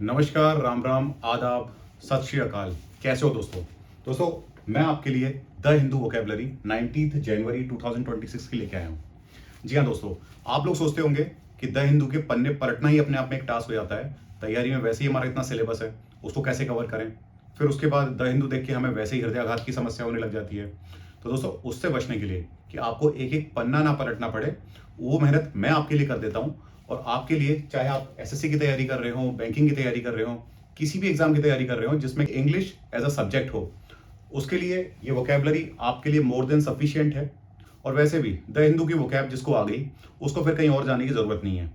नमस्कार, राम राम, आदाब, सत श्री अकाल। कैसे हो दोस्तों? दोस्तों, मैं आपके लिए द हिंदू वोकेबलरी 19 जनवरी 2026 की लेके आया हूँ। जी हाँ दोस्तों, आप लोग सोचते होंगे कि द हिंदू के पन्ने पलटना ही अपने आप में एक टास्क हो जाता है। तैयारी में वैसे ही हमारा इतना सिलेबस है, उसको कैसे कवर करें? फिर उसके बाद द हिंदू देख के हमें वैसे ही हृदयाघात की समस्या होने लग जाती है। तो दोस्तों, उससे बचने के लिए कि आपको एक एक पन्ना ना पलटना पड़े, वो मेहनत मैं आपके लिए कर देता हूँ। और आपके लिए, चाहे आप एसएससी की तैयारी कर रहे हो, बैंकिंग की तैयारी कर रहे हो, किसी भी एग्जाम की तैयारी कर रहे हो जिसमें इंग्लिश एज अ सब्जेक्ट हो, उसके लिए ये वोकेबलरी आपके लिए मोर देन सफिशियंट है। और वैसे भी द हिंदू की वोकैब जिसको आ गई, उसको फिर कहीं और जाने की जरूरत नहीं है।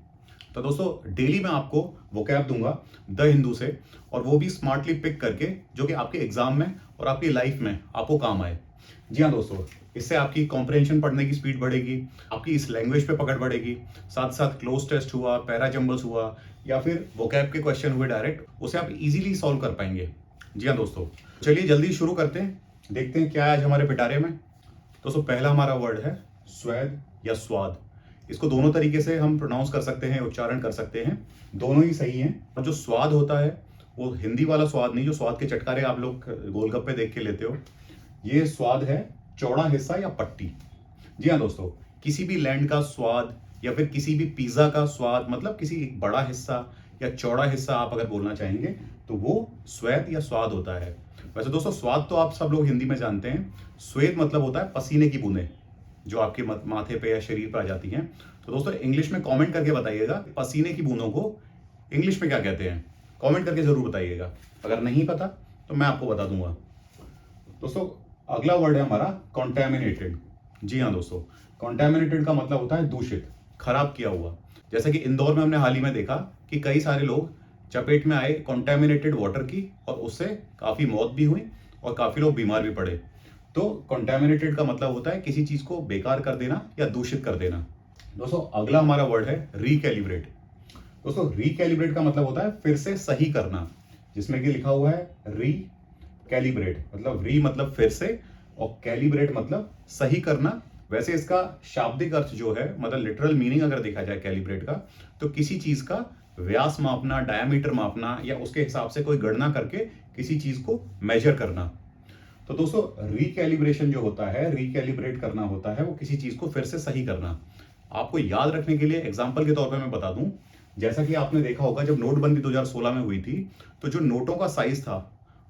तो दोस्तों, डेली मैं आपको वोकैब दूंगा द हिंदू से, और वो भी स्मार्टली पिक करके, जो कि आपके एग्जाम में और आपकी लाइफ में आपको काम आए। जी हाँ दोस्तों, इससे आपकी कॉम्प्रहेंशन पढ़ने की स्पीड बढ़ेगी, आपकी इस लैंग्वेज पे पकड़ बढ़ेगी। साथ साथ क्लोज टेस्ट हुआ, पैरा जंबल्स हुआ, या फिर वोकैब के क्वेश्चन हुए डायरेक्ट, उसे आप इजीली सॉल्व कर पाएंगे। जी हाँ दोस्तों, चलिए जल्दी शुरू करते हैं, देखते हैं क्या है आज हमारे पिटारे में। दोस्तों, पहला हमारा वर्ड है स्वेद या स्वाद। इसको दोनों तरीके से हम प्रोनाउंस कर सकते हैं, उच्चारण कर सकते हैं, दोनों ही सही हैं। और जो स्वाद होता है, वो हिंदी वाला स्वाद नहीं, जो स्वाद के चटकारे आप लोग गोलगप्पे देख के लेते हो। ये स्वाद है चौड़ा हिस्सा या पट्टी। जी हाँ दोस्तों, किसी भी लैंड का स्वाद या फिर किसी भी पिज्जा का स्वाद, मतलब किसी एक बड़ा हिस्सा या चौड़ा हिस्सा आप अगर बोलना चाहेंगे, तो वो स्वेद या स्वाद होता है। वैसे दोस्तों, स्वाद तो आप सब लोग हिंदी में जानते हैं। स्वेद मतलब होता है पसीने की बूंदें, जो आपके माथे पे या शरीर पर आ जाती हैं। तो दोस्तों, इंग्लिश में कमेंट करके बताइएगा पसीने की बूंदों को इंग्लिश में क्या कहते हैं। कमेंट करके जरूर बताइएगा। अगर नहीं पता तो मैं आपको बता दूंगा। दोस्तों, अगला वर्ड है हमारा कॉन्टेमिनेटेड। जी हाँ दोस्तों, कॉन्टेमिनेटेड का मतलब होता है दूषित, खराब किया हुआ। जैसे कि इंदौर में हमने हाल ही में देखा कि कई सारे लोग चपेट में आए कॉन्टेमिनेटेड वाटर की, और उससे काफी मौत भी हुई और काफी लोग बीमार भी पड़े। तो कॉन्टेमिनेटेड का मतलब होता है किसी चीज को बेकार कर देना या दूषित कर देना। दोस्तों, अगला हमारा वर्ड है रिकैलिब्रेट। दोस्तों, रिकैलिब्रेट का मतलब होता है फिर से सही करना, जिसमें कि लिखा हुआ है री कैलिब्रेट। मतलब री मतलब फिर से, और कैलिब्रेट मतलब सही करना। वैसे इसका शाब्दिक अर्थ जो है, मतलब लिटरल मीनिंग अगर देखा जाए कैलिब्रेट का, तो किसी चीज का व्यास मापना, डायमीटर मापना, या उसके हिसाब से कोई गणना करके किसी चीज को मेजर करना। तो दोस्तों, रिकैलिब्रेशन जो होता है, रिकैलिब्रेट करना होता है वो किसी चीज को फिर से सही करना। आपको याद रखने के लिए एग्जाम्पल के तौर पर मैं बता दूं, जैसा कि आपने देखा होगा जब नोटबंदी 2016 में हुई थी, तो जो नोटों का साइज था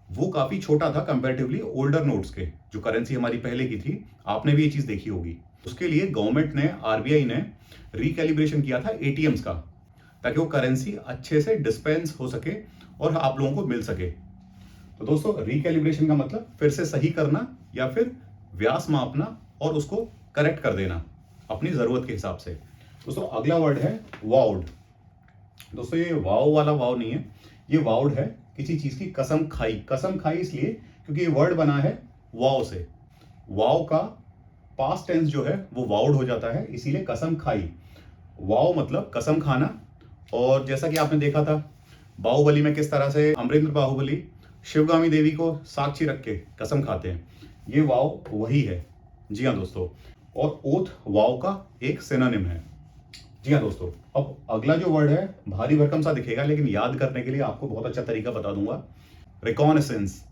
वो काफी छोटा था कंपैरेटिवली ओल्डर नोट्स के, जो करेंसी हमारी पहले की थी। आपने भी ये चीज देखी होगी। उसके लिए गवर्नमेंट ने, आरबीआई ने रिकैलिब्रेशन किया था एटीएम्स का, ताकि वो करेंसी अच्छे से डिस्पेंस हो सके और आप लोगों को मिल सके। तो दोस्तों, रिकैलिब्रेशन का मतलब फिर से सही करना या फिर व्यास मापना और उसको करेक्ट कर देना अपनी जरूरत के हिसाब से। दोस्तों, अगला वर्ड है वाउड। दोस्तों, ये वाव वाला वाव नहीं है, ये वाउड है किसी चीज की कसम खाई। कसम खाई इसलिए क्योंकि ये वर्ड बना है वाव से। वाव का पास्ट टेंस जो है वो वाउड हो जाता है, इसीलिए कसम खाई। वाव मतलब कसम खाना। और जैसा कि आपने देखा था बाहुबली में, किस तरह से अमरिंद्र बाहुबली शिवगामी देवी को साक्षी रख के कसम खाते हैं, ये वाव वही है। जी हाँ दोस्तों, और ओथ वाव का एक सिनोनिम है। जी हाँ दोस्तों, अब अगला जो वर्ड है भारी भरकम सा दिखेगा, लेकिन याद करने के लिए आपको बहुत अच्छा तरीका बता दूंगा। रिकॉनेसेंस।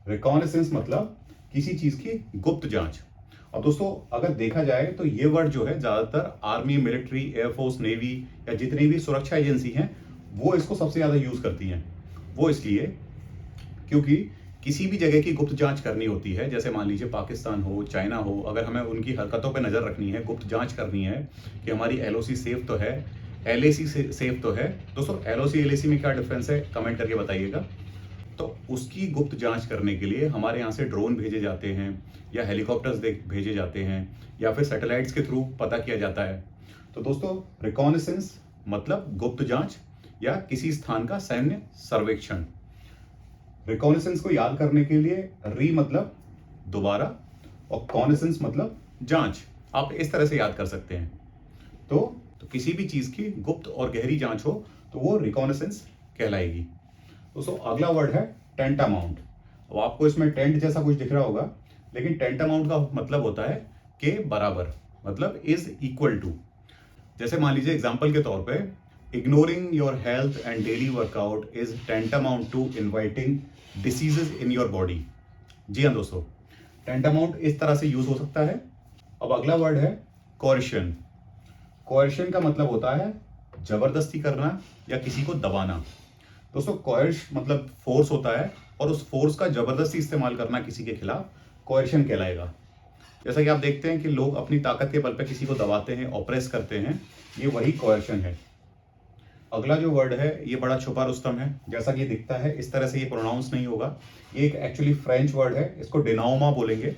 रिकॉनेसेंस मतलब किसी चीज की गुप्त जांच। अब दोस्तों, अगर देखा जाए तो ये वर्ड जो है ज्यादातर आर्मी, मिलिट्री, एयरफोर्स, नेवी या जितनी भी सुरक्षा एजेंसी हैं, वो इसको सबसे ज्यादा यूज करती हैं। वो इसलिए क्योंकि किसी भी जगह की गुप्त जांच करनी होती है, जैसे मान लीजिए पाकिस्तान हो, चाइना हो, अगर हमें उनकी हरकतों पर नजर रखनी है, गुप्त जांच करनी है कि हमारी एलओसी सेफ तो है, एलएसी सेफ तो है। दोस्तों, एलओसी एलएसी में क्या डिफरेंस है, कमेंट करके बताइएगा। तो उसकी गुप्त जांच करने के लिए हमारे यहाँ से ड्रोन भेजे जाते हैं, या हेलीकॉप्टर्स भेजे जाते हैं, या फिर सैटेलाइट्स के थ्रू पता किया जाता है। तो दोस्तों, रिकॉनेसेंस मतलब गुप्त जांच या किसी स्थान का सैन्य सर्वेक्षण। रिकॉनेसेंस को याद करने के लिए री मतलब दोबारा, और कॉनेसेंस मतलब जांच, आप इस तरह से याद कर सकते हैं। तो किसी भी चीज की गुप्त और गहरी जांच हो तो वो रिकॉनेसेंस कहलाएगी। दोस्तों, अगला वर्ड है टेंटामाउंट। अब आपको इसमें टेंट जैसा कुछ दिख रहा होगा, लेकिन टेंटामाउंट का मतलब होता है के बराबर, मतलब इज इक्वल टू। जैसे मान लीजिए एग्जाम्पल के तौर पे ignoring your health and daily workout is tantamount to inviting diseases in your body. जी हाँ दोस्तों, टेंटामाउंट इस तरह से यूज हो सकता है। अब अगला वर्ड है कोercion। कोercion का मतलब होता है जबरदस्ती करना या किसी को दबाना। दोस्तों कोerce मतलब फोर्स होता है, और उस फोर्स का जबरदस्ती इस्तेमाल करना किसी के खिलाफ कोercion कहलाएगा। जैसा कि आप देखते हैं कि लोग अपनी ताकत के बल पर किसी को दबाते हैं, ऑप्रेस करते हैं, ये वही कोercion है। अगला जो वर्ड है ये बड़ा छुपा रुस्तम है। जैसा कि दिखता है इस तरह से ये प्रोनाउंस नहीं होगा। ये एक एक्चुअली फ्रेंच वर्ड है, इसको डेनाउमा बोलेंगे।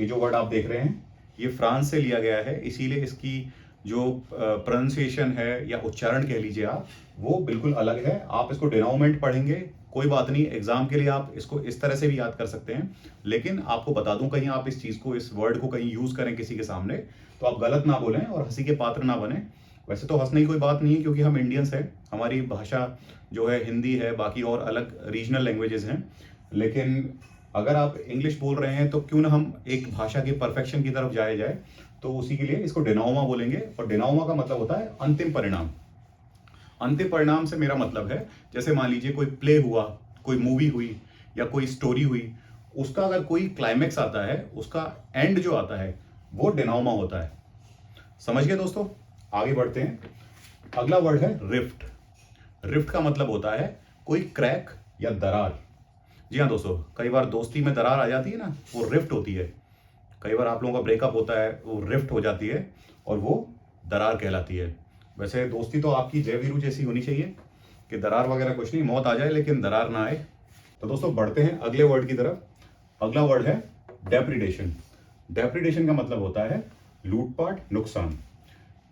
ये जो वर्ड आप देख रहे हैं ये फ्रांस से लिया गया है, इसीलिए इसकी जो प्रोनाउंसिएशन है या उच्चारण कह लीजिए आप, वो बिल्कुल अलग है। आप इसको डेनाउमेंट पढ़ेंगे, कोई बात नहीं, एग्जाम के लिए आप इसको इस तरह से भी याद कर सकते हैं। लेकिन आपको बता दूं, कहीं आप इस चीज को, इस वर्ड को कहीं यूज करें किसी के सामने तो आप गलत ना बोलें और हंसी के पात्र ना बने। वैसे तो हंसने की कोई बात नहीं है, क्योंकि हम इंडियंस हैं, हमारी भाषा जो है हिंदी है, बाकी और अलग रीजनल लैंग्वेजेस हैं। लेकिन अगर आप इंग्लिश बोल रहे हैं तो क्यों ना हम एक भाषा की परफेक्शन की तरफ जाया जाए, तो उसी के लिए इसको डेनाउमा बोलेंगे। और डेनाउमा का मतलब होता है अंतिम परिणाम। अंतिम परिणाम से मेरा मतलब है, जैसे मान लीजिए कोई प्ले हुआ, कोई मूवी हुई या कोई स्टोरी हुई, उसका अगर कोई क्लाइमेक्स आता है, उसका एंड जो आता है वो डेनाउमा होता है। समझ गए दोस्तों? आगे बढ़ते हैं। अगला वर्ड है रिफ्ट। रिफ्ट का मतलब होता है कोई क्रैक या दरार। जी हाँ दोस्तों, कई बार दोस्ती में दरार आ जाती है ना, वो रिफ्ट होती है। कई बार आप लोगों का ब्रेकअप होता है, वो रिफ्ट हो जाती है और वो दरार कहलाती है। वैसे दोस्ती तो आपकी जय वीरू जैसी होनी चाहिए कि दरार वगैरह कुछ नहीं, मौत आ जाए लेकिन दरार ना आए। तो दोस्तों बढ़ते हैं अगले वर्ड की तरफ। अगला वर्ड है डेप्रिडेशन। डेप्रिडेशन का मतलब होता है लूटपाट, नुकसान।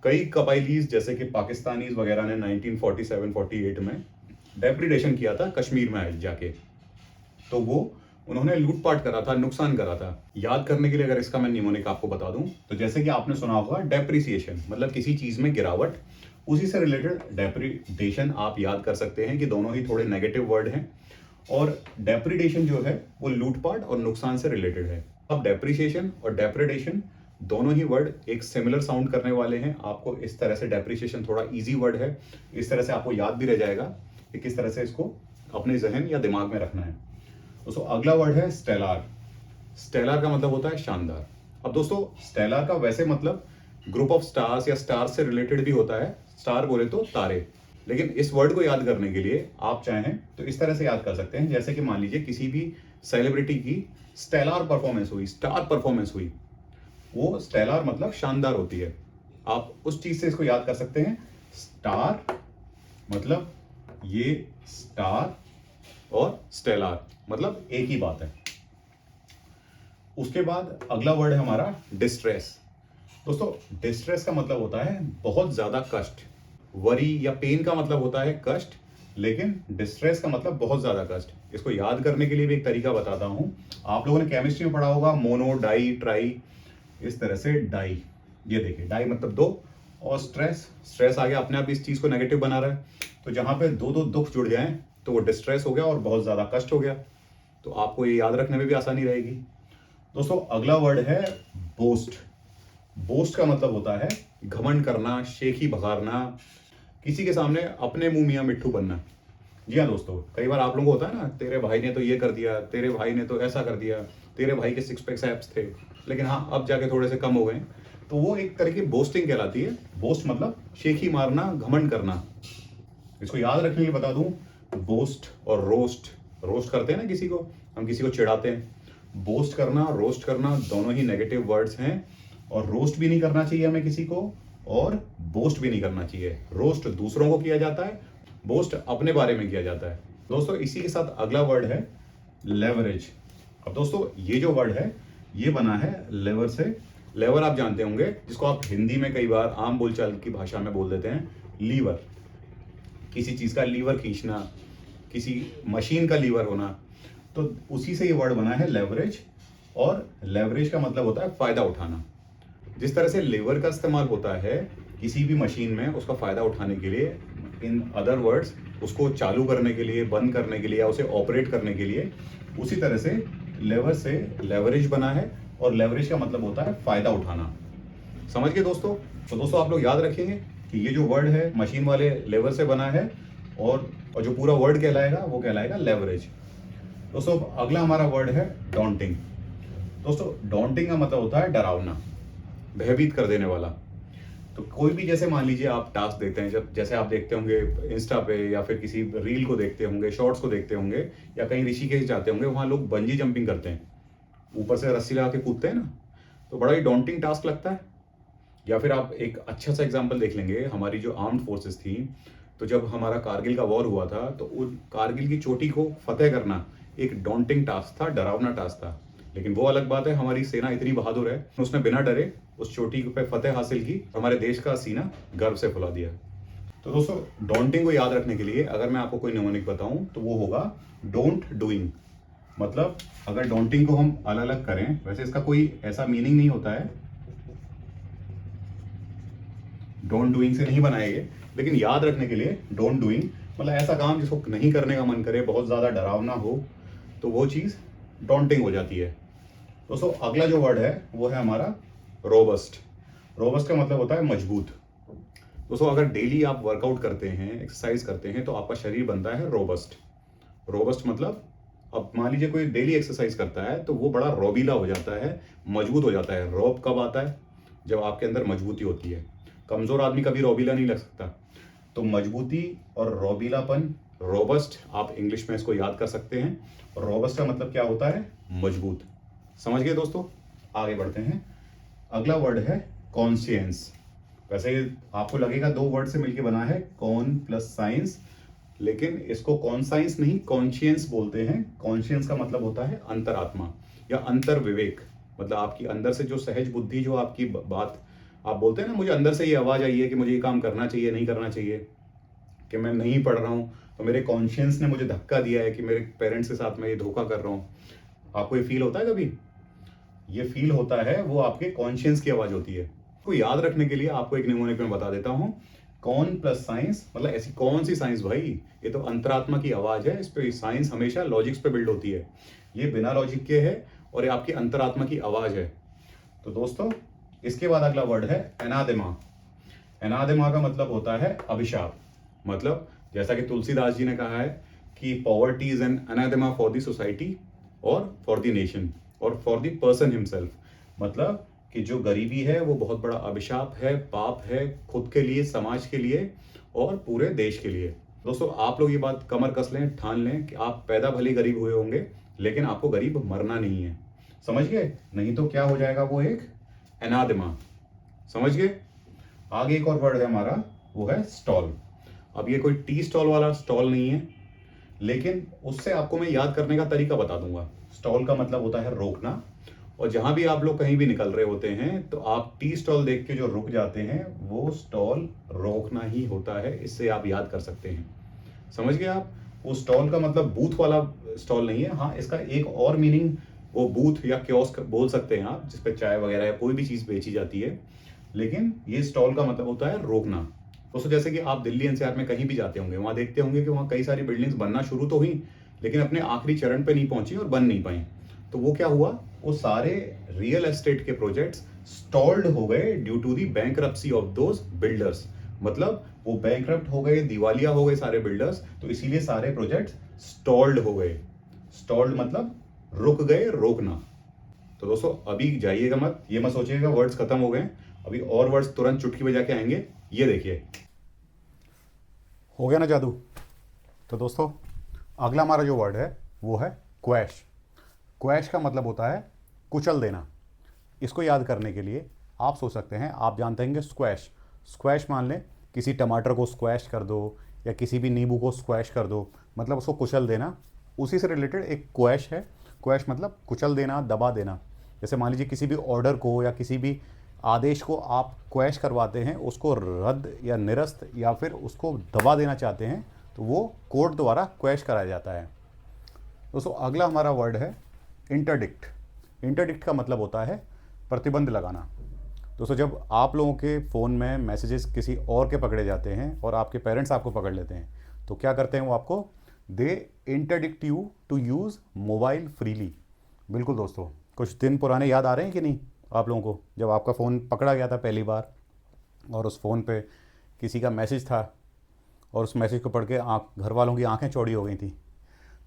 कई कबाइलीज जैसे कि पाकिस्तानीज वगैरह ने 1947-48 में डेप्रिडेशन किया था कश्मीर में जाके। तो वो उन्होंने लूटपाट करा था, नुकसान करा था। याद करने के लिए अगर इसका मैं निमोनिक आपको बता दूं, तो जैसे कि आपने सुना होगा डेप्रिसिएशन मतलब किसी चीज में गिरावट, उसी से रिलेटेड डेप्रिडेशन आप याद कर सकते हैं कि दोनों ही थोड़े नेगेटिव वर्ड हैं। और डेप्रिडेशन जो है वो लूटपाट और नुकसान से रिलेटेड है। अब डेप्रिसिएशन और डेप्रिडेशन दोनों ही वर्ड एक सिमिलर साउंड करने वाले हैं। आपको इस तरह से, डेप्रिसिएशन थोड़ा इजी वर्ड है, इस तरह से आपको याद भी रह जाएगा कि किस तरह से इसको अपने जहन या दिमाग में रखना है। दोस्तों अगला वर्ड है स्टेलार। स्टेलार का मतलब होता है शानदार। अब दोस्तों स्टेलार का वैसे मतलब ग्रुप ऑफ स्टार्स या स्टार्स से रिलेटेड भी होता है। स्टार बोले तो तारे, लेकिन इस वर्ड को याद करने के लिए आप चाहें तो इस तरह से याद कर सकते हैं, जैसे कि मान लीजिए किसी भी सेलिब्रिटी की स्टेलार परफॉर्मेंस हुई, स्टार परफॉर्मेंस हुई, वो स्टेलार मतलब शानदार होती है। आप उस चीज से इसको याद कर सकते हैं। स्टार मतलब ये स्टार और स्टेलार मतलब एक ही बात है। उसके बाद अगला वर्ड है हमारा डिस्ट्रेस। दोस्तों डिस्ट्रेस का मतलब होता है बहुत ज्यादा कष्ट। वरी या पेन का मतलब होता है कष्ट, लेकिन डिस्ट्रेस का मतलब बहुत ज्यादा कष्ट। इसको याद करने के लिए भी एक तरीका बताता हूं। आप लोगों ने केमिस्ट्री में पढ़ा होगा मोनो, डाई, ट्राई, इस तरह से डाई। ये देखिए डाई मतलब दो, और स्ट्रेस, स्ट्रेस आ गया अपने आप इस चीज को नेगेटिव बना रहा है। तो जहां पे दो दो दुख जुड़ जाएं तो वो डिस्ट्रेस हो गया और बहुत ज्यादा कष्ट हो गया। तो आपको ये याद रखने में भी आसानी रहेगी। दोस्तों अगला वर्ड है बोस्ट। बोस्ट का मतलब होता है घमंड करना, शेखी बघारना, किसी के सामने अपने मुंह मियां मिट्ठू बनना। जी हाँ दोस्तों, कई बार आप लोगों को होता है ना, तेरे भाई ने तो ये कर दिया, तेरे भाई ने तो ऐसा कर दिया, तेरे भाई के 6 पैक एब्स थे लेकिन हाँ अब जाके थोड़े से कम हो गए। तो वो एक तरह की बोस्टिंग कहलाती है। बोस्ट मतलब शेखी मारना, घमंड करना। इसको याद रखने के लिए बता दूं, बोस्ट और रोस्ट, रोस्ट करते हैं ना किसी को, हम किसी को चिढ़ाते हैं। बोस्ट करना, रोस्ट करना दोनों ही नेगेटिव वर्ड्स हैं, और रोस्ट भी नहीं करना चाहिए हमें किसी को, और बोस्ट भी नहीं करना चाहिए। रोस्ट दूसरों को किया जाता है, बोस्ट अपने बारे में किया जाता है। दोस्तों इसी के साथ अगला वर्ड है लेवरेज। अब दोस्तों ये जो वर्ड है ये बना है लेवर से। लेवर आप जानते होंगे, जिसको आप हिंदी में कई बार आम बोलचाल की भाषा में बोल देते हैं लीवर। किसी चीज का लीवर खींचना, किसी मशीन का लीवर होना, तो उसी से ये वर्ड बना है लेवरेज। और लेवरेज का मतलब होता है फायदा उठाना। जिस तरह से लीवर का इस्तेमाल होता है किसी भी मशीन में उसका फायदा उठाने के लिए, इन अदर वर्ड्स उसको चालू करने के लिए, बंद करने के लिए, या उसे ऑपरेट करने के लिए, उसी तरह से लेवर से लेवरेज बना है। और लेवरेज का मतलब होता है फायदा उठाना। समझ गए दोस्तों? तो दोस्तों आप लोग याद रखेंगे कि ये जो वर्ड है मशीन वाले लेवर से बना है, और जो पूरा वर्ड कहलाएगा वो कहलाएगा लेवरेज। दोस्तों अगला हमारा वर्ड है डॉन्टिंग। दोस्तों डॉन्टिंग का मतलब होता है डरावना, भयभीत कर देने वाला। तो कोई भी, जैसे मान लीजिए आप टास्क देते हैं, जब जैसे आप देखते होंगे इंस्टा पे या फिर किसी रील को देखते होंगे, शॉर्ट्स को देखते होंगे, या कहीं ऋषिकेश जाते होंगे, वहाँ लोग बंजी जंपिंग करते हैं, ऊपर से रस्सी लगा के कूदते हैं ना, तो बड़ा ही डॉन्टिंग टास्क लगता है। या फिर आप एक अच्छा सा एग्जाम्पल देख लेंगे, हमारी जो आर्म्ड फोर्सेस थी, तो जब हमारा कारगिल का वॉर हुआ था, तो उन कारगिल की चोटी को फतेह करना एक डॉन्टिंग टास्क था, डरावना टास्क था। लेकिन वो अलग बात है, हमारी सेना इतनी बहादुर है, उसने बिना डरे उस चोटी पे फतेह हासिल की, हमारे देश का सीना गर्व से फुला दिया। तो दोस्तों डॉन्टिंग को याद रखने के लिए अगर मैं आपको कोई निमोनिक बताऊं तो वो होगा डोंट डूइंग। मतलब अगर डॉन्टिंग को हम अलग अलग करें, वैसे इसका कोई ऐसा मीनिंग नहीं होता है, डोंट डूइंग से नहीं बनाए गए, लेकिन याद रखने के लिए डोंट डूइंग मतलब ऐसा काम जिसको नहीं करने का मन करे, बहुत ज़्यादा डरावना हो, तो वो चीज़ डॉन्टिंग हो जाती है। दोस्तों अगला जो वर्ड है वो है हमारा रोबस्ट। रोबस्ट का मतलब होता है मजबूत। दोस्तों अगर डेली आप वर्कआउट करते हैं, एक्सरसाइज करते हैं, तो आपका शरीर बनता है रोबस्ट। रोबस्ट मतलब, अब मान लीजिए कोई डेली एक्सरसाइज करता है तो वो बड़ा रोबीला हो जाता है, मजबूत हो जाता है। रोब कब आता है? जब आपके अंदर मजबूती होती है। कमजोर आदमी कभी रोबीला नहीं लग सकता। तो मजबूती और रोबीलापन, रोबस्ट, आप इंग्लिश में इसको याद कर सकते हैं। और रोबस्ट का मतलब क्या होता है? मजबूत। समझ गए दोस्तों? आगे बढ़ते हैं। अगला वर्ड है कॉन्शियंस। वैसे आपको लगेगा दो वर्ड से मिलकर बना है, कॉन प्लस साइंस, लेकिन इसको कॉन्साइंस नहीं, कॉन्शियंस बोलते हैं। कॉन्शियंस का मतलब होता है अंतरात्मा या अंतर विवेक। मतलब आपकी अंदर से जो सहज बुद्धि, जो आपकी बात आप बोलते हैं ना, मुझे अंदर से ये आवाज आई है कि मुझे ये काम करना चाहिए, नहीं करना चाहिए, कि मैं नहीं पढ़ रहा हूं तो मेरे कॉन्शियंस ने मुझे धक्का दिया है कि मेरे पेरेंट्स के साथ मैं ये धोखा कर रहा हूं। आपको ये फील होता है कभी? ये फील होता है, वो आपके कॉन्शियंस की आवाज होती है। को याद रखने के लिए आपको एक निमोनिक में बता देता हूं, कौन प्लस साइंस। मतलब ऐसी कौन सी साइंस भाई, ये तो अंतरात्मा की आवाज है। इस पे साइंस हमेशा लॉजिक्स पे बिल्ड होती है, ये बिना लॉजिक के है और ये आपकी अंतरात्मा की आवाज है। तो दोस्तों इसके बाद अगला वर्ड है एनादेमा। एनादेमा का मतलब होता है अभिशाप। मतलब जैसा कि तुलसीदास जी ने कहा है कि poverty is an anathema for the society और फॉर द नेशन और फॉर द पर्सन हिमसेल्फ। मतलब कि जो गरीबी है वो बहुत बड़ा अभिशाप है, पाप है, खुद के लिए, समाज के लिए और पूरे देश के लिए। दोस्तों आप लोग ये बात कमर कस लें, ठान लें कि आप पैदा भले गरीब हुए होंगे, लेकिन आपको गरीब मरना नहीं है। समझ गए? नहीं तो क्या हो जाएगा, वो एक अनादिमा। समझ गए? आगे एक और वर्ड है हमारा, वो है स्टॉल। अब ये कोई टी स्टॉल वाला स्टॉल नहीं है, लेकिन उससे आपको मैं याद करने का तरीका बता दूंगा। स्टॉल का मतलब होता है रोकना। और जहां भी आप लोग कहीं भी निकल रहे होते हैं तो आप टी स्टॉल देख के जो रुक जाते हैं, वो स्टॉल रोकना ही होता है। इससे आप याद कर सकते हैं। समझ गए आप? वो स्टॉल का मतलब बूथ वाला स्टॉल नहीं है। हाँ, इसका एक और मीनिंग, वो बूथ या कियोस्क बोल सकते हैं आप, जिसपे चाय वगैरह या कोई भी चीज बेची जाती है। लेकिन ये स्टॉल का मतलब होता है रोकना। दोस्तों जैसे कि आप दिल्ली एनसीआर में कहीं भी जाते होंगे, वहां देखते होंगे कि वहां कई सारी बिल्डिंग्स बनना शुरू तो हुई, लेकिन अपने आखिरी चरण पे नहीं पहुंची और बन नहीं पाई। तो वो क्या हुआ, वो सारे रियल एस्टेट के प्रोजेक्ट्स स्टॉल्ड हो गए due to the bankruptcy of those builders. मतलब वो बैंकरप्ट हो गए, दिवालिया हो गए सारे बिल्डर्स, तो इसीलिए सारे प्रोजेक्ट्स स्टॉल्ड हो गए। स्टॉल्ड मतलब रुक गए, रोकना। तो दोस्तों अभी जाइएगा मत, ये मत सोचिएगा वर्ड्स खत्म हो गए। अभी और वर्ड्स तुरंत चुटकी बजा के आएंगे। ये देखिए, हो गया ना जादू। तो दोस्तों अगला हमारा जो वर्ड है वो है क्वैश। क्वैश का मतलब होता है कुचल देना। इसको याद करने के लिए आप सोच सकते हैं, आप जानते हैं स्क्वैश। स्क्वैश मान लें, किसी टमाटर को स्क्वैश कर दो या किसी भी नींबू को स्क्वैश कर दो, मतलब उसको कुचल देना। उसी से रिलेटेड एक क्वैश है। क्वैश मतलब कुचल देना, दबा देना। जैसे मान लीजिए किसी भी ऑर्डर को या किसी भी आदेश को आप क्वैश करवाते हैं, उसको रद्द या निरस्त या फिर उसको दबा देना चाहते हैं, तो वो कोर्ट द्वारा क्वैश कराया जाता है। दोस्तों अगला हमारा वर्ड है इंटरडिक्ट। इंटरडिक्ट का मतलब होता है प्रतिबंध लगाना। दोस्तों जब आप लोगों के फ़ोन में मैसेजेस किसी और के पकड़े जाते हैं और आपके पेरेंट्स आपको पकड़ लेते हैं, तो क्या करते हैं वो आपको, they interdict you to use mobile freely. बिल्कुल दोस्तों, कुछ दिन पुराने याद आ रहे हैं कि नहीं आप लोगों को, जब आपका फ़ोन पकड़ा गया था पहली बार और उस फ़ोन पे किसी का मैसेज था और उस मैसेज को पढ़ के घर वालों की आंखें चौड़ी हो गई थी।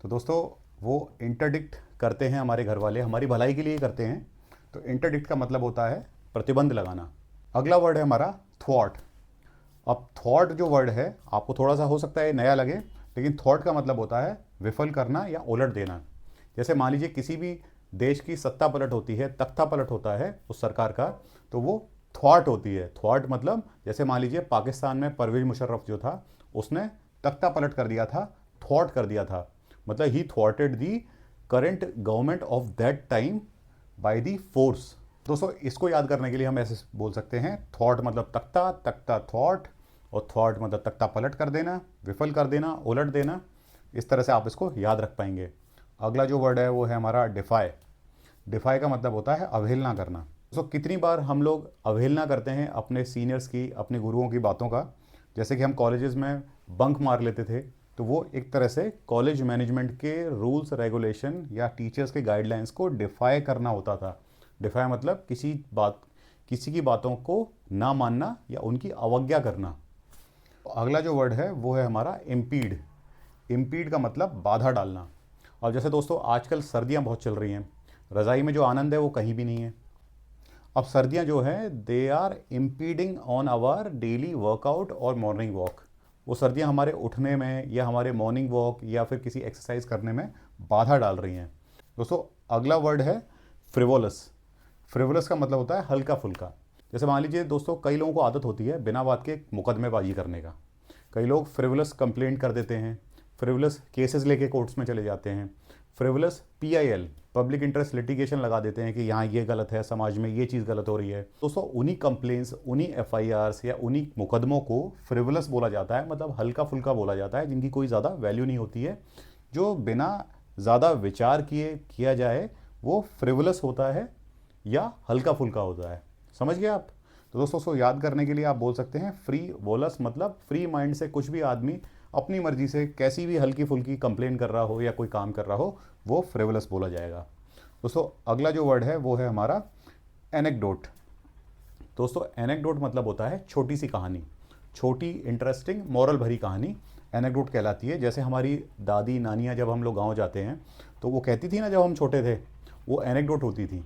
तो दोस्तों वो इंटरडिक्ट करते हैं, हमारे घर वाले हमारी भलाई के लिए करते हैं। तो इंटरडिक्ट का मतलब होता है प्रतिबंध लगाना। अगला वर्ड है हमारा थॉट। अब थॉट जो वर्ड है आपको थोड़ा सा हो सकता है नया लगे, लेकिन थॉट का मतलब होता है विफल करना या उलट देना। जैसे मान लीजिए किसी भी देश की सत्ता पलट होती है, तख्ता पलट होता है उस सरकार का, तो वो थॉट होती है। थॉट मतलब जैसे मान लीजिए पाकिस्तान में परवेज मुशर्रफ जो था उसने तख्ता पलट कर दिया था, थॉट कर दिया था, मतलब ही थॉटेड the current government of that time by the force. दोस्तों इसको याद करने के लिए हम ऐसे बोल सकते हैं, थॉट मतलब तख्ता, तख्ता थॉट, और थॉट मतलब तख्ता पलट कर देना, विफल कर देना, उलट देना। इस तरह से आप इसको याद रख पाएंगे। अगला जो वर्ड है वो है हमारा डिफाई। डिफाई का मतलब होता है अवहेलना करना। तो कितनी बार हम लोग अवहेलना करते हैं अपने सीनियर्स की, अपने गुरुओं की बातों का। जैसे कि हम कॉलेजेस में बंक मार लेते थे, तो वो एक तरह से कॉलेज मैनेजमेंट के रूल्स रेगुलेशन या टीचर्स के गाइडलाइंस को डिफाई करना होता था। डिफाई मतलब किसी की बातों को ना मानना या उनकी अवज्ञा करना। अगला जो वर्ड है वो है हमारा इम्पीड। इम्पीड का मतलब बाधा डालना। और जैसे दोस्तों आजकल सर्दियां बहुत चल रही हैं, रज़ाई में जो आनंद है वो कहीं भी नहीं है। अब सर्दियां जो है they are impeding on our daily workout और मॉर्निंग वॉक। वो सर्दियां हमारे उठने में या हमारे मॉर्निंग वॉक या फिर किसी एक्सरसाइज करने में बाधा डाल रही हैं। दोस्तों अगला वर्ड है फ्रिवोलस। फ्रिवोलस का मतलब होता है हल्का फुल्का। जैसे मान लीजिए दोस्तों कई लोगों को आदत होती है बिना बात के मुकदमेबाजी करने का। कई लोग फ्रिवोलस कंप्लेंट कर देते हैं, फ्रिवोलस केसेस लेके कोर्ट्स में चले जाते हैं, frivolous PIL public interest litigation लगा देते हैं कि यहाँ ये गलत है, समाज में ये चीज़ गलत हो रही है। दोस्तों उन्हीं कंप्लेंट्स, उन्हीं FIRs या उन्हीं मुकदमों को फ्रिवोलस बोला जाता है, मतलब हल्का फुल्का बोला जाता है, जिनकी कोई ज़्यादा वैल्यू नहीं होती है, जो बिना ज़्यादा विचार किया जाए वो फ्रिवोलस होता है या हल्का फुल्का होता है। समझ गए आप? तो दोस्तों उसको याद करने के लिए आप बोल सकते हैं फ्री वोलस, मतलब फ्री माइंड से कुछ भी आदमी अपनी मर्जी से कैसी भी हल्की फुल्की कंप्लेन कर रहा हो या कोई काम कर रहा हो वो फ्रिवोलस बोला जाएगा। दोस्तों अगला जो वर्ड है वो है हमारा एनेक्डोट। दोस्तों एनेक्डोट मतलब होता है छोटी सी कहानी, छोटी इंटरेस्टिंग मॉरल भरी कहानी एनेक्डोट कहलाती है। जैसे हमारी दादी नानियाँ जब हम लोग गाँव जाते हैं तो वो कहती थी ना, जब हम छोटे थे, वो एनेक्डोट होती थी।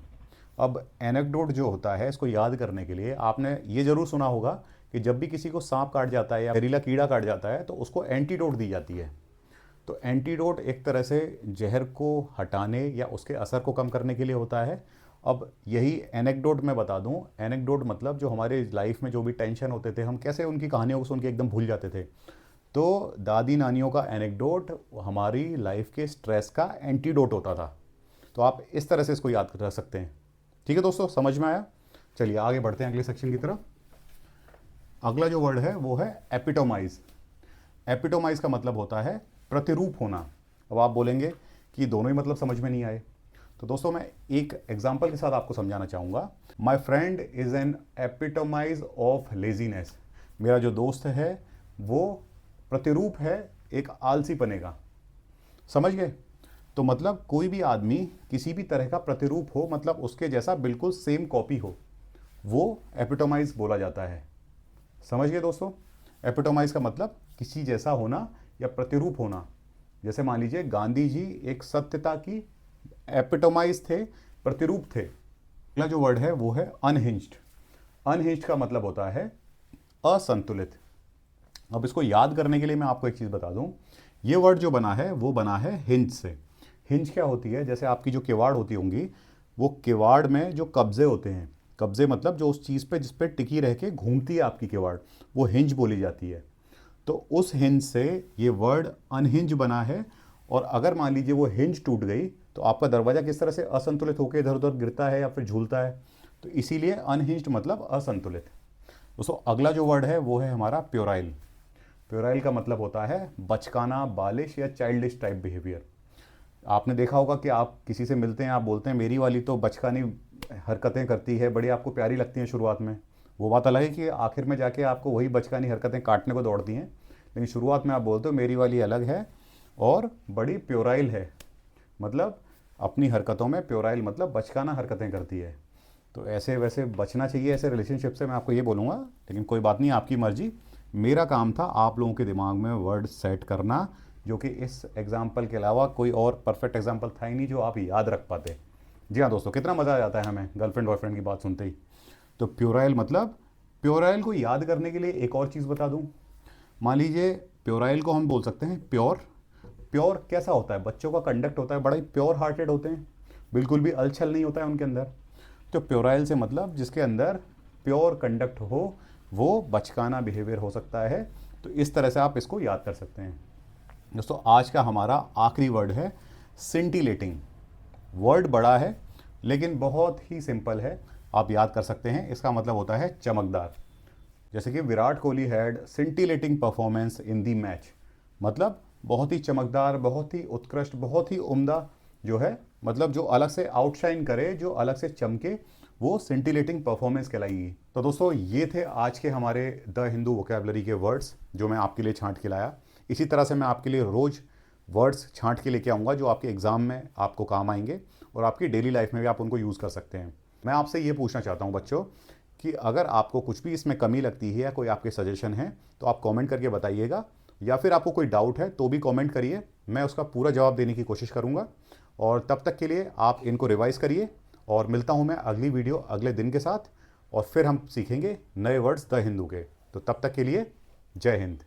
अब एनेक्डोट जो होता है इसको याद करने के लिए आपने ये ज़रूर सुना होगा कि जब भी किसी को सांप काट जाता है या जहरीला कीड़ा काट जाता है तो उसको एंटीडोट दी जाती है। तो एंटीडोट एक तरह से जहर को हटाने या उसके असर को कम करने के लिए होता है। अब यही एनेक्डोट मैं बता दूं, एनेक्डोट मतलब जो हमारे लाइफ में जो भी टेंशन होते थे, हम कैसे उनकी कहानियों को सुन के एकदम भूल जाते थे। तो दादी नानियों का एनेक्डोट हमारी लाइफ के स्ट्रेस का एंटीडोट होता था। तो आप इस तरह से इसको याद कर सकते हैं। ठीक है दोस्तों, समझ में आया? चलिए आगे बढ़ते हैं अगले सेक्शन की तरफ। अगला जो वर्ड है वो है एपिटोमाइज। एपिटोमाइज का मतलब होता है प्रतिरूप होना। अब आप बोलेंगे कि दोनों ही मतलब समझ में नहीं आए, तो दोस्तों मैं एक एग्जांपल के साथ आपको समझाना चाहूँगा। My friend is an epitomize of laziness. मेरा जो दोस्त है वो प्रतिरूप है एक आलसी पने का। समझ गए? तो मतलब कोई भी आदमी किसी भी तरह का प्रतिरूप हो, मतलब उसके जैसा बिल्कुल सेम कॉपी हो, वो एपिटोमाइज बोला जाता है। समझ गए दोस्तों? एपिटोमाइज का मतलब किसी जैसा होना या प्रतिरूप होना। जैसे मान लीजिए गांधी जी एक सत्यता की एपिटोमाइज थे, प्रतिरूप थे। अगला जो वर्ड है वो है अनहिंज्ड। अनहिंज्ड का मतलब होता है असंतुलित। अब इसको याद करने के लिए मैं आपको एक चीज़ बता दूं, ये वर्ड जो बना है वो बना है हिंज से। हिंज क्या होती है? जैसे आपकी जो किवाड़ होती होंगी, वो किवाड़ में जो कब्जे होते हैं, कब्जे मतलब जो उस चीज़ पे जिस पे टिकी रह के घूमती है आपकी किवाड़, वो हिंज बोली जाती है। तो उस हिंज से ये वर्ड अनहिंज बना है। और अगर मान लीजिए वो हिंज टूट गई तो आपका दरवाज़ा किस तरह से असंतुलित होकर इधर उधर गिरता है या फिर झूलता है। तो इसीलिए अनहिंज्ड मतलब असंतुलित। दोस्तों अगला जो वर्ड है वो है हमारा प्योराइल। प्योराइल का मतलब होता है बचकाना, बालिश या चाइल्डिश टाइप बिहेवियर। आपने देखा होगा कि आप किसी से मिलते हैं, आप बोलते हैं मेरी वाली तो बचकानी हरकतें करती है, बड़ी आपको प्यारी लगती हैं शुरुआत में। वो बात अलग है कि आखिर में जाके आपको वही बचकानी हरकतें काटने को दौड़ती हैं, लेकिन शुरुआत में आप बोलते हो मेरी वाली अलग है और बड़ी प्योराइल है, मतलब अपनी हरकतों में प्योराइल मतलब बचकाना हरकतें करती है। तो ऐसे वैसे बचना चाहिए ऐसे रिलेशनशिप से, मैं आपको ये बोलूँगा। लेकिन कोई बात नहीं, आपकी मर्जी, मेरा काम था आप लोगों के दिमाग में वर्ड सेट करना, जो कि इस एग्जाम्पल के अलावा कोई और परफेक्ट एग्जाम्पल था ही नहीं जो आप याद रख पाते। जी हाँ दोस्तों, कितना मज़ा आ जाता है हमें गर्लफ्रेंड बॉयफ्रेंड की बात सुनते ही। तो प्योराइल मतलब, प्योराइल को याद करने के लिए एक और चीज़ बता दूं। मान लीजिए प्योराइल को हम बोल सकते हैं प्योर। प्योर कैसा होता है? बच्चों का कंडक्ट होता है, बड़ा ही प्योर हार्टेड होते हैं, बिल्कुल भी अलछल नहीं होता है उनके अंदर। तो प्योराइल से मतलब जिसके अंदर प्योर कंडक्ट हो, वो बचकाना बिहेवियर हो सकता है। तो इस तरह से आप इसको याद कर सकते हैं। दोस्तों आज का हमारा आखिरी वर्ड है सिंटिलेटिंग। वर्ड बड़ा है लेकिन बहुत ही सिंपल है, आप याद कर सकते हैं। इसका मतलब होता है चमकदार। जैसे कि Virat Kohli had scintillating performance in the match, मतलब बहुत ही चमकदार, बहुत ही उत्कृष्ट, बहुत ही उम्दा जो है, मतलब जो अलग से आउटशाइन करे, जो अलग से चमके, वो सिंटिलेटिंग परफॉर्मेंस कहलाएगी। तो दोस्तों ये थे आज के हमारे द हिंदू वोकैबलरी के वर्ड्स जो मैं आपके लिए छांट के लाया। इसी तरह से मैं आपके लिए रोज़ वर्ड्स छांट के लेके आऊँगा जो आपके एग्ज़ाम में आपको काम आएंगे और आपकी डेली लाइफ में भी आप उनको यूज़ कर सकते हैं। मैं आपसे ये पूछना चाहता हूँ बच्चों कि अगर आपको कुछ भी इसमें कमी लगती है या कोई आपके सजेशन है तो आप कमेंट करके बताइएगा, या फिर आपको कोई डाउट है तो भी कमेंट करिए, मैं उसका पूरा जवाब देने की कोशिश करूँगा। और तब तक के लिए आप इनको रिवाइज करिए, और मिलता हूँ मैं अगली वीडियो अगले दिन के साथ, और फिर हम सीखेंगे नए वर्ड्स द हिंदू के। तो तब तक के लिए जय हिंद।